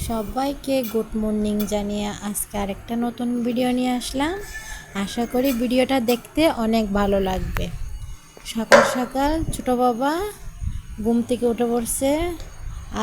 সবাইকে good morning জানিয়ে আজকে আরেকটা নতুন ভিডিও নিয়ে আসলাম। আশা করি ভিডিওটা দেখতে অনেক ভালো লাগবে। সকাল সকাল ছোট বাবা ঘুম থেকে উঠে পড়ছে।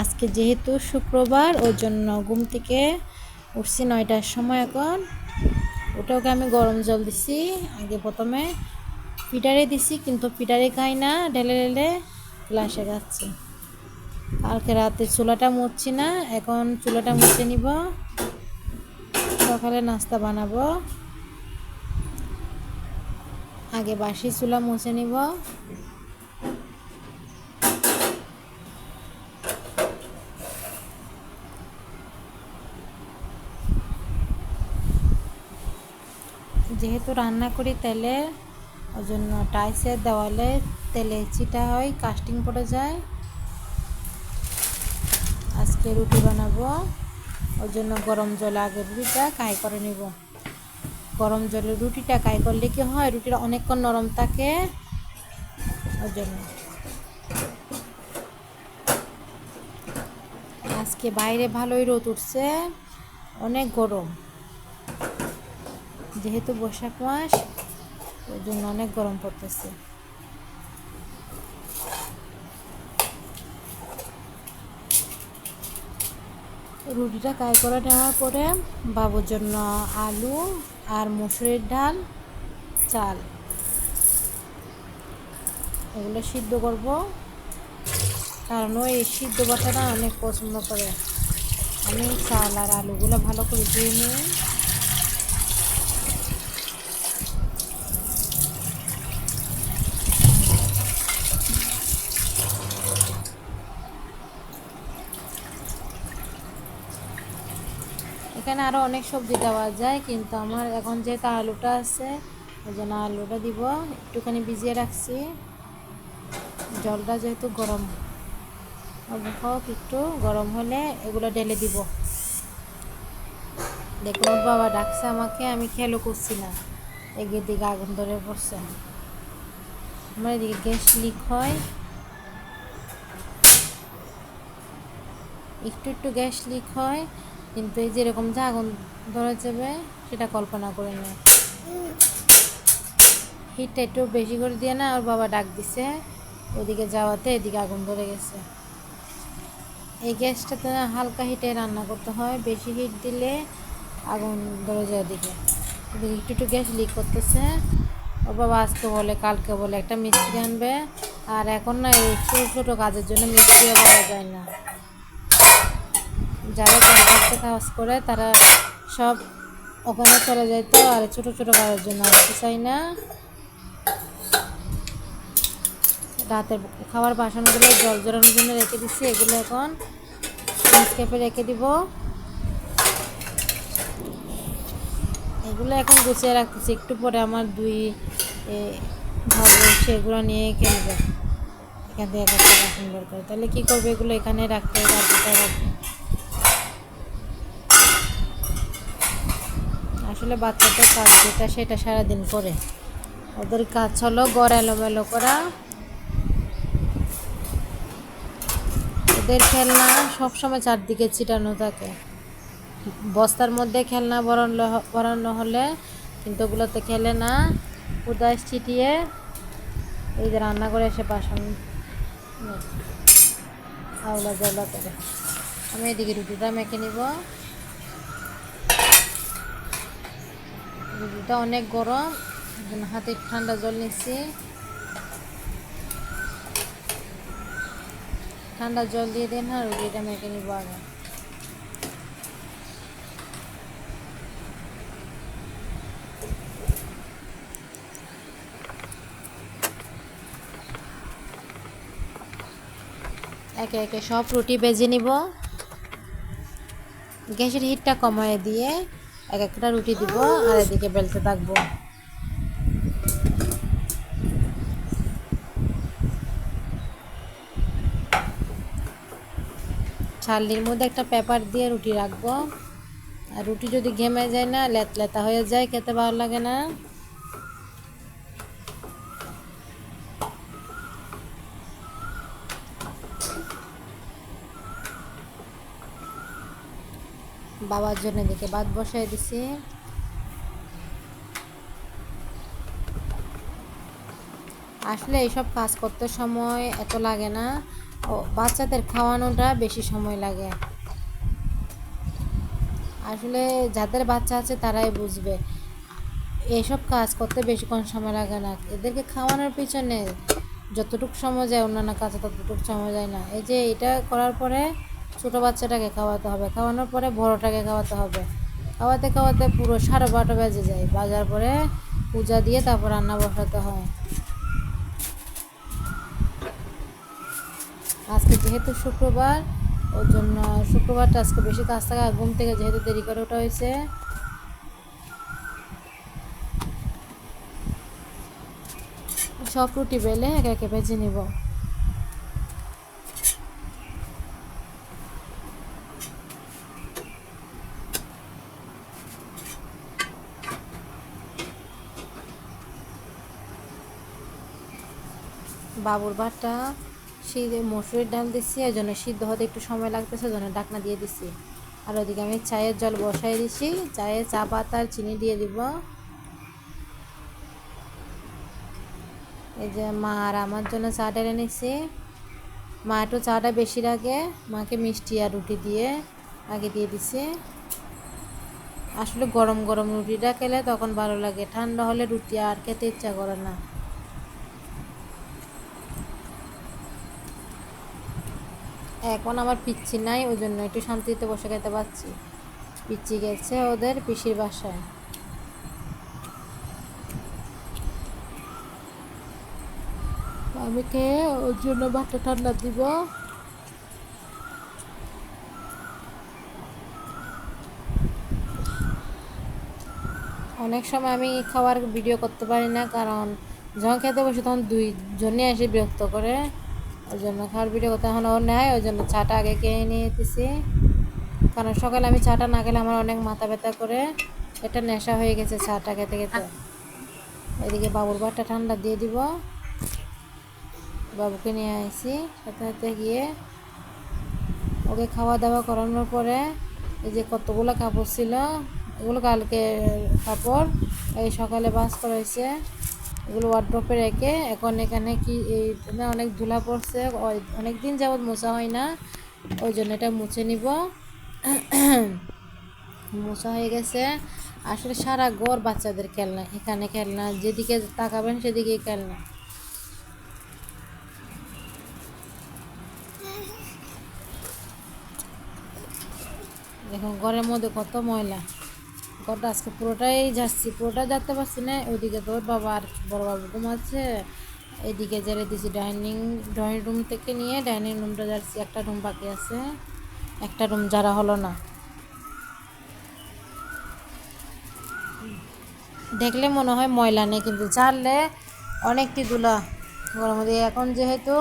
আজকে যেহেতু শুক্রবার ওই জন্য ঘুম থেকে উঠছি 9টার সময়। এখন ওটা ওকে আমি গরম জল দিছি। আগে প্রথমে পিটারে দিছি, কিন্তু পিটারে খাই না, ঢেলে ঢেলে গ্লাসে খাচ্ছি। কালকে রাতে চুলাটা মুছছি না, এখন চুলাটা মুছে নিব। সকালে নাস্তা বানাবো, আগে বাসি চুলা মুছে নিব। যেহেতু রান্না করি তেলে, ওই জন্য টাইসের দেওয়ালে তেলে চিটা হয়, কাস্টিং পড়ে যায়। আজকে রুটি বানাবো, ওই জন্য গরম জলে আগে রুটিটা কাই করে নিব। গরম জলে রুটিটা কাই করলে কি হয়, রুটিটা অনেকক্ষণ নরম থাকে। ওই জন্য আজকে বাইরে ভালোই রোদ উঠছে, অনেক গরম। যেহেতু বৈশাখ মাস, ওই জন্য অনেক গরম পড়তেছে। রুটিটা কাই করে নেওয়ার পরে বাবুর জন্য আলু আর মসুরের ডাল, চাল এগুলো সিদ্ধ করব, কারণ ওই সিদ্ধ বাটাটা অনেক পছন্দ করে। আমি চাল আর আলুগুলো ভালো করে ধুয়ে নিই। এখানে আরও অনেক সবজি দেওয়া যায়, কিন্তু আমার এখন যেহেতু আলুটা আছে, ওই জন্য আলুটা দিব। একটুখানি ভিজিয়ে রাখছি, জলটা যেহেতু গরম হোক, একটু গরম হলে এগুলো ঢেলে দিব। দেখুন বাবা ডাকছে আমাকে, আমি খেয়ালও করছি না। এগিয়ে দিকে আগুন ধরে পড়ছে। আমার এদিকে গ্যাস লিক হয়, একটু একটু গ্যাস লিক হয়, কিন্তু এই যেরকম যে আগুন ধরে যাবে সেটা কল্পনা করে নেয়। হিটটা একটু বেশি করে দিয়ে না, ওর বাবা ডাক দিছে, ওইদিকে যাওয়াতে এদিকে আগুন ধরে গেছে। এই গ্যাসটাতে হালকা হিটে রান্না করতে হয়, বেশি হিট দিলে আগুন ধরে যায়। ওদিকে ওদিকে একটু একটু গ্যাস লিক করতেছে। ওর বাবা আজকে বলে কালকে বলে একটা মিস্ত্রি আনবে, আর এখন না এই ছোটো ছোটো কাজের জন্য মিস্ত্রিও পাওয়া যায় না। যারা কন্ট্রাক্টে কাজ করে তারা সব ওখানে চলে যায়, তো আর ছোটো ছোটো কাজের জন্য আসতে চাই না। রাতের খাবার বাসনগুলো জল জড়ানোর জন্য রেখে দিচ্ছি, এগুলো এখন নেসক্যাফে রেখে দিব। এগুলো এখন গুছিয়ে রাখতেছি, একটু পরে আমার দুই ভাবু সেগুলো নিয়ে খেলবে। এখান থেকে একটা বাসন বের করে, তাহলে কী করবে, এগুলো এখানে রাখতে রাখতে রাখবে। আসলে বাচ্চাদের কাজ যেটা সেটা সারাদিন করে, ওদের কাজ হলো ঘর এলোমেলো করা। ওদের খেলনা সবসময় চারদিকে ছিটানো থাকে, বস্তার মধ্যে খেলনা বরানো হলে, কিন্তু ওগুলোতে খেলে না, উদাস ছিটিয়ে এই যে রান্না করে এসে বাসন আওলা জলা করে। আমি এদিকে রুটিটা মেখে নিব। রুটিটা অনেক গরম, হাতে ঠান্ডা জল নিচ্ছি, ঠান্ডা জল দিয়ে দিন। হ্যাঁ, রুটিটা মেখে নিব আগে। একে একে সব রুটি ভেজে নিব। গ্যাসের হিটটা কমায় দিয়ে এক একটা রুটি দিব, আর এদিকে বেলতে থাকবো। ছাল্লির মধ্যে একটা পেপার দিয়ে রুটি রাখবো, আর রুটি যদি ঘেমে যায় না, লেতা হয়ে যায়, খেতে ভালো লাগে না। বাবার জন্য এদিকে ভাত বসাই দিছি। আসলে এইসব কাজ করতে সময় এত লাগে না, ও বাচ্চাদের খাওয়ানোটা বেশি সময় লাগে। আসলে যাদের বাচ্চা আছে তারাই বুঝবে, এইসব কাজ করতে বেশিক্ষণ সময় লাগে না। এদেরকে খাওয়ানোর পিছনে যতটুকু সময় যায় অন্যান্য কাজে ততটুকু সময় যায় না। এই যে এটা করার পরে ছোটো বাচ্চাটাকে খাওয়াতে হবে, খাওয়ানোর পরে বড়টাকে খাওয়াতে হবে, খাওয়াতে খাওয়াতে পুরো 12:30 বেজে যায়। বাজার পরে পূজা দিয়ে তারপর রান্না বসাতে হয়। আজকে যেহেতু শুক্রবার, ওর জন্য শুক্রবারটা আজকে বেশি কাজ থাকে। ঘুম থেকে যেহেতু দেরি করে ওঠা হয়েছে, সব রুটি বেলে একে একে ভেজে নিব। বাবুর ভাতটা মসুরির ডাল দিচ্ছি, এই জন্য সিদ্ধ হতে একটু সময় লাগতেছে, ওই জন্য ঢাকনা দিয়ে দিছি। আর ওদিকে আমি চায়ের জল বসাই দিছি, চায়ে চা পাতা আর চিনি দিয়ে দিব। এই যে মা আর আমার জন্য চা ঢেলে নিছি। মা একটু চাটা বেশি রাখে, মাকে মিষ্টি আর রুটি দিয়ে আগে দিয়ে দিছি। আসলে গরম গরম রুটিটা খেলে তখন ভালো লাগে, ঠান্ডা হলে রুটি আর খেতে ইচ্ছা করে না। এখন আমার পিচ্ছি নাই, ওই জন্য একটু শান্তিতে বসে খেতে পারছি। পিচ্ছি গেছে ওদের পিসির বাসায়। আমি খেয়ে ওর জন্য ভাতটা ঠান্ডা দিব। অনেক সময় আমি খাওয়ার ভিডিও করতে পারি না, কারণ যখন খেতে বসে তখন দুইজনে এসে বিরক্ত করে, ওই জন্য খাওয়ার ভিডিও করতে এখন ওর নেয়। ওই জন্য চাটা আগে খেয়ে নিতেছি, কারণ সকালে আমি চাটা না খেলে আমার অনেক মাথা ব্যথা করে, এটা নেশা হয়ে গেছে চাটা খেতে খেতে। এদিকে বাবুর ভাতটা ঠান্ডা দিয়ে দিব। বাবুকে নিয়ে আসি, সাথে সাথে গিয়ে ওকে খাওয়া দাওয়া করানোর পরে এই যে কতগুলো কাপড় ছিল, এগুলো কালকে কাপড় এই সকালে বাস করা হয়েছে, এগুলো ওয়ার্ড্রপে রেখে এখন এখানে কি এই অনেক ধুলা পড়ছে, অনেক দিন যাবৎ মোছা হয় না, ওই জন্য এটা মুছে নিব। মোছা হয়ে গেছে। আসলে সারা ঘর বাচ্চাদের খেলনা, এখানে খেলনা, যেদিকে তাকাবেন সেদিকেই খেলনা। দেখুন ঘরের মধ্যে কত ময়লা, ঘরটা আজকে পুরোটাই যাচ্ছি, পুরোটা যেতে পারছি না। ওইদিকে তোর বাবা আর বড় বাবু ঘুমাচ্ছে, এইদিকে জেলে দিছি ড্রয়িং রুম থেকে নিয়ে ডাইনিং রুমটা যাচ্ছি। একটা রুম বাকি আছে, একটা রুম যারা হলো না। দেখলে মনে হয় ময়লা নেই, কিন্তু জানলে অনেকটি ধুলা ঘরের মধ্যে। এখন যেহেতু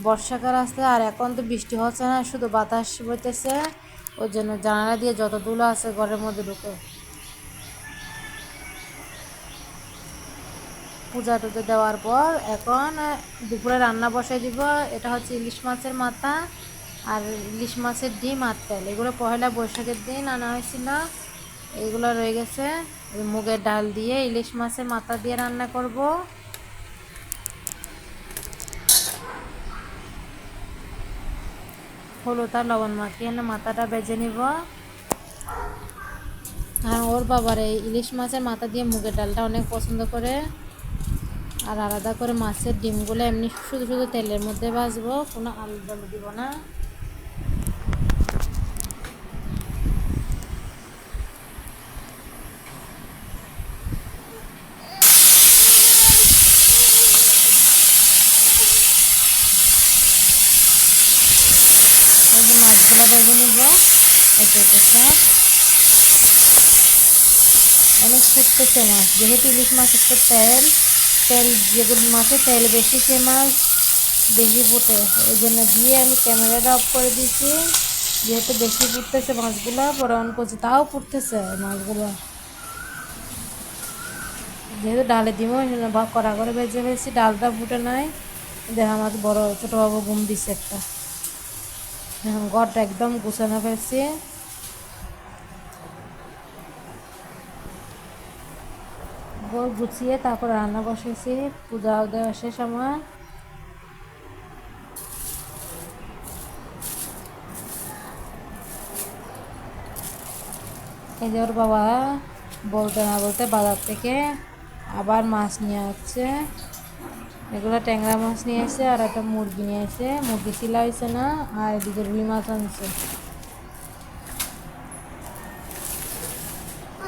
বর্ষাকাল আসছে আর এখন তো বৃষ্টি হচ্ছে না, শুধু বাতাস বইতেছে, ওর জন্য জানালা দিয়ে যত ধুলো আছে ঘরের মধ্যে ঢুকে। পূজা টুজা দেওয়ার পর এখন দুপুরে রান্না বসাই দিব। এটা হচ্ছে ইলিশ মাছের মাথা আর ইলিশ মাছের ডিম আর তেল, এগুলো পয়লা বৈশাখের দিন আনা হয়েছিল, এইগুলো রয়ে গেছে। মুগের ডাল দিয়ে ইলিশ মাছের মাথা দিয়ে রান্না করব। হলুদ আর লবণ মাখিয়ে এনে মাথাটা বেজে নিব। আর ওর বাবার এই ইলিশ মাছের মাথা দিয়ে মুগের ডালটা অনেক পছন্দ করে। আর আলাদা করে মাছের ডিমগুলো এমনি শুধু শুধু তেলের মধ্যে ভাজবো, কোনো আলু টালু দিব না। এই যে মাছগুলো ভেজে নিব একে একে সব। অনেক ফুটতেছে মাছ, যেহেতু ইলিশ মাছ একটু তেল তেল যেগুলো মাছের তেল বেশি সে মাছ বেশি ফুটে, ওই জন্য দিয়ে আমি ক্যামেরাটা অফ করে দিয়েছি। যেহেতু বেশি ফুটতেছে মাছগুলো, পরে অন করছি তাও ফুটতেছে মাছগুলো। যেহেতু ডালে দিব ভাগ করা করে ভেজে ফেলছি, ডালটা ফুটে নাই। দেখ আমার বড় ছোটো বাবু ঘুম দিচ্ছে একটা। এখন ঘরটা একদম গুছানো ফেলছি। কাপড় গুছিয়ে তারপর রান্না বসেছি। পূজা দেওয়া শেষ আমার। এই যে ওর বাবা বলতে না বলতে বাজার থেকে আবার মাছ নিয়ে আসছে। এগুলো ট্যাংরা মাছ নিয়ে এসে আর একটা মুরগি নিয়ে এসে, মুরগি ছিলা হয়েছে না, আর এদিকে রুই মাছ আনছে।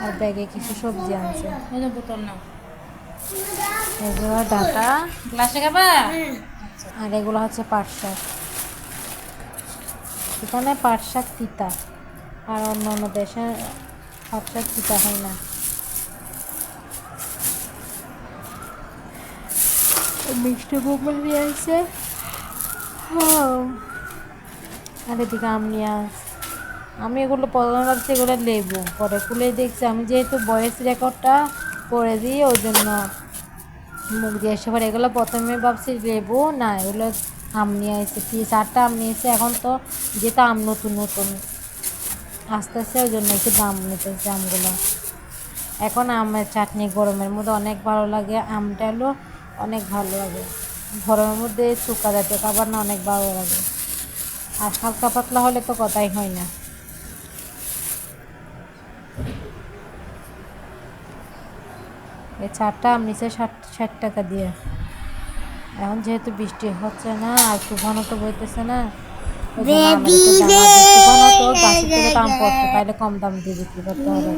আর ব্যাগে কিছু সবজি আনছে। বোতল না, এগুলো ডাটা গ্লাসে খাবা। আর এগুলো হচ্ছে পাট শাক। এখানে পাট শাক তিতা, আর অন্য অন্য দেশে পাট শাক তিতা হয় না। মিষ্টি বোম্বল নিয়ে আসছে। আর এদিকে আম নিয়ে আসছে। আমি এগুলো প্রথমে ভাবছি এগুলো লেবু, পরে খুলে দেখছি আমি যেহেতু ভয়েস রেকর্ডটা করে দিই ওই জন্য মুখ দিয়ে এসে পরে এগুলো প্রথমে ভাবছি লেবু, না এগুলো আম নিয়ে আসছে। 4টা আম নিয়েছে। এখন তো যেটা আম নতুন নতুন আস্তে আস্তে ওই জন্য একটু দাম নিতেছে আমগুলো। এখন আমের চাটনি গরমের মধ্যে অনেক ভালো লাগে। আমটা হলো অনেক ভালো লাগে গরমের মধ্যে, শুকা জাতীয় খাবার না অনেক ভালো লাগে। আর হালকা পাতলা হলে তো কথাই হয় না। এই 4টা আম নিচে 60 টাকা দিয়ে। এখন যেহেতু বৃষ্টি হচ্ছে না আর তুফানও তো বইতেছে না, তুফানও তো গাছের থেকে দাম পড়তো, তাহলে কম দাম দিয়ে বিক্রি করতে হবে।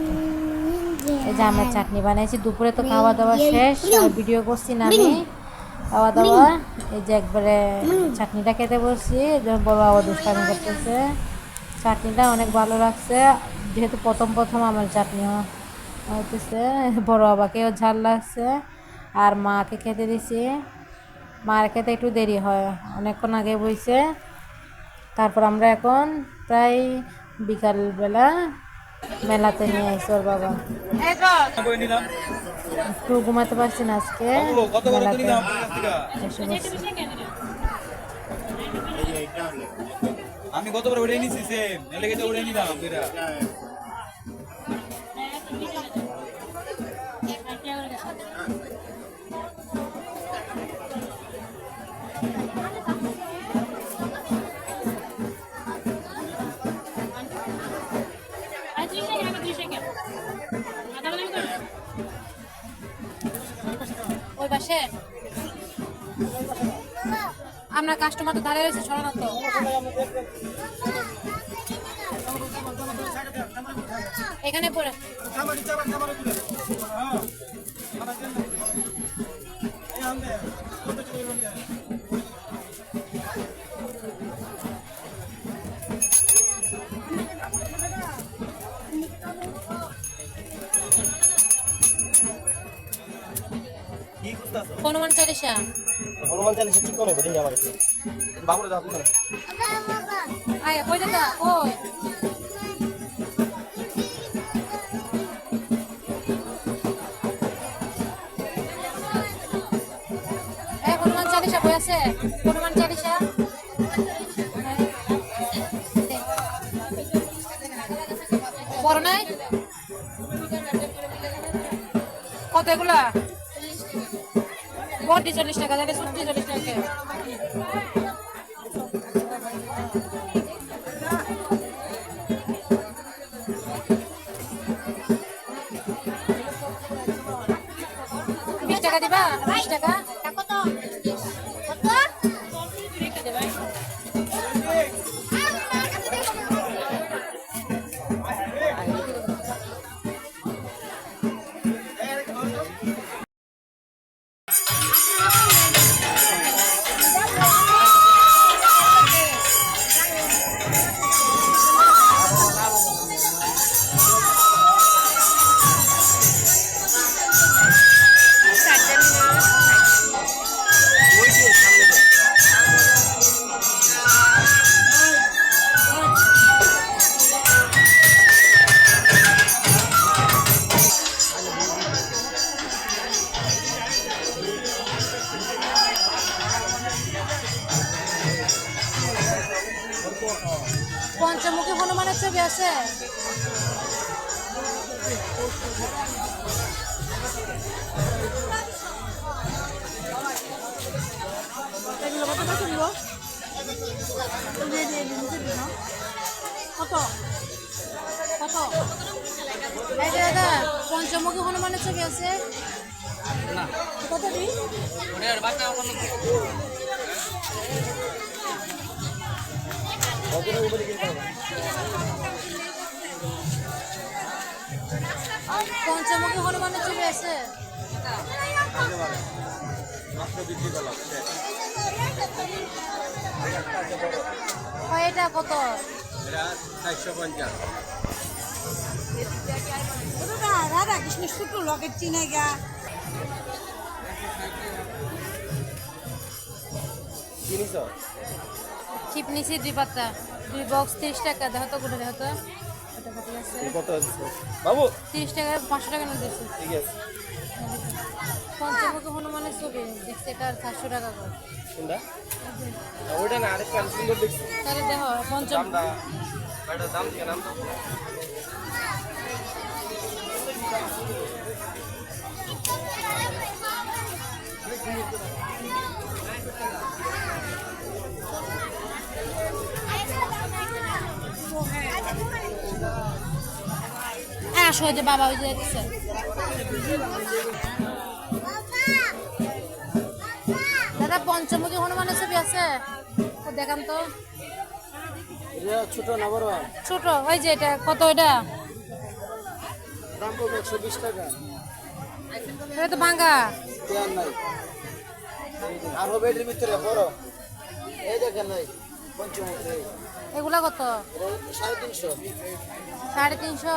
এই যে আমের চাটনি বানিয়েছি। দুপুরে তো খাওয়া দাওয়া শেষ, ভিডিও করছি না আমি খাওয়া দাওয়া। এই যে একবারে চাটনিটা খেতে বসছি, বড় বাবা দুষ্টামি করতেছে। চাটনিটা অনেক ভালো লাগছে, যেহেতু প্রথম প্রথম আমার চাটনি হইতেছে। বড় বাবাকেও ঝাল লাগছে আর মাকে খেতে দিছি। মার খেতে একটু দেরি হয়, অনেকক্ষণ আগে বইছে। তারপর আমরা এখন প্রায় বিকালবেলা মেলাতে নিয়ে আসছি ওর বাবা। একটু ঘুমাতে পারছি না আজকে, মেলাতে এসে বসছি। আমি গতবার উড়ে নিছি সেম এলে গেছে উড়ে নিলাম বেরা ওই পাশে আমরা কাস্টমার তো দাঁড়িয়ে রয়েছে, সরানো তো। এখানে পড়ে হনুমান চালিশা। হনুমান চালিশা ঠিক করে বলি আমার কাছে বাবুরে দাও না। আয় কই দাদা ওই হনুমান চালিশা বই আছে, হনুমান চালিশা বড় নাই কত এগুলা? 40 টাকা, তাহলে 40 টাকা। টাকা দিবা? 20 টাকা। পঞ্চমুখী হনুমানের ছবি আছে। কত কত এই যে দাদা পঞ্চমুখী হনুমানের ছবি আছে কত দিন কতটা উপরে কিনতে হবে? পঞ্চমুখী হনুমানের ছবি আছে মাত্র বিক্রি করলাম এটা কত এটা 450 রাধা কৃষ্ণ ছোট লকেট চিনে গা জিনিস চিপ নিছি 2 পাতা 2 বক্স 30 টাকা দেখো তো কোটা দেখো তো এটা কত আছে কত আছে বাবু? 30 টাকা 500 টাকা নিয়ে দিছি ঠিক আছে। পঞ্চমুখী হনুমানের ছবি দেখছি এটা 400 টাকা করে কোনটা? ওইটা না, আরেকটা সুন্দর দেখছি। তাহলে দেখো পঞ্চম দামটা কয়টা দাম দিয়ে নাম তো? আসো যে বাবা ওই যে দিচ্ছে দাদা পঞ্চমুখী হনুমানের ছবি আছে ও দেখান তো এটা ছোট না বড়? ছোট ওই যে এটা কত এটা দাম কত? 120 টাকা। এটা তো ভাঙা দেন নাই। আর হবে এর ভিতরে বড়। এই দেখেন নাই পঞ্চমুখী। এগুলা কত এটা 350। 350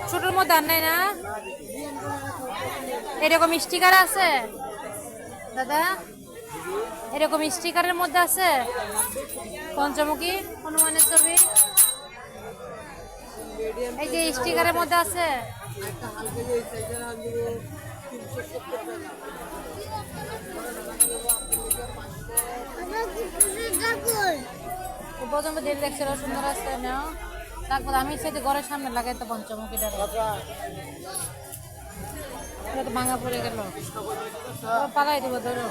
ছোটোর মধ্যে আর নাই না এরকম স্টিকার আছে দাদা এরকম স্টিকারের মধ্যে আছে পঞ্চমুখী হনুমানের ছবি এই যে স্টিকারের মধ্যে আছে প্রথমে দেরি দেখছিল সুন্দর আছে না তারপর আমি সেটা ঘরের সামনে লাগাই তো পঞ্চমুখীটা এটা তো ভাঙা পড়ে গেল পালাই দিব ধরো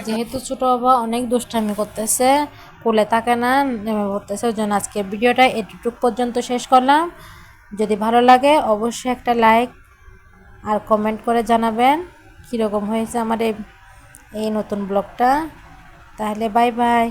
যেহেতু ছোট বাবা অনেক দুষ্টামি করতেছে কোলে থাকে না নেমে পড়তেছে ওই জন্য আজকের ভিডিওটা এটুকু পর্যন্ত শেষ করলাম যদি ভালো লাগে অবশ্যই একটা লাইক আর কমেন্ট করে জানাবেন কীরকম হয়েছে আমার এই নতুন ব্লগটা তাহলে বাই বাই।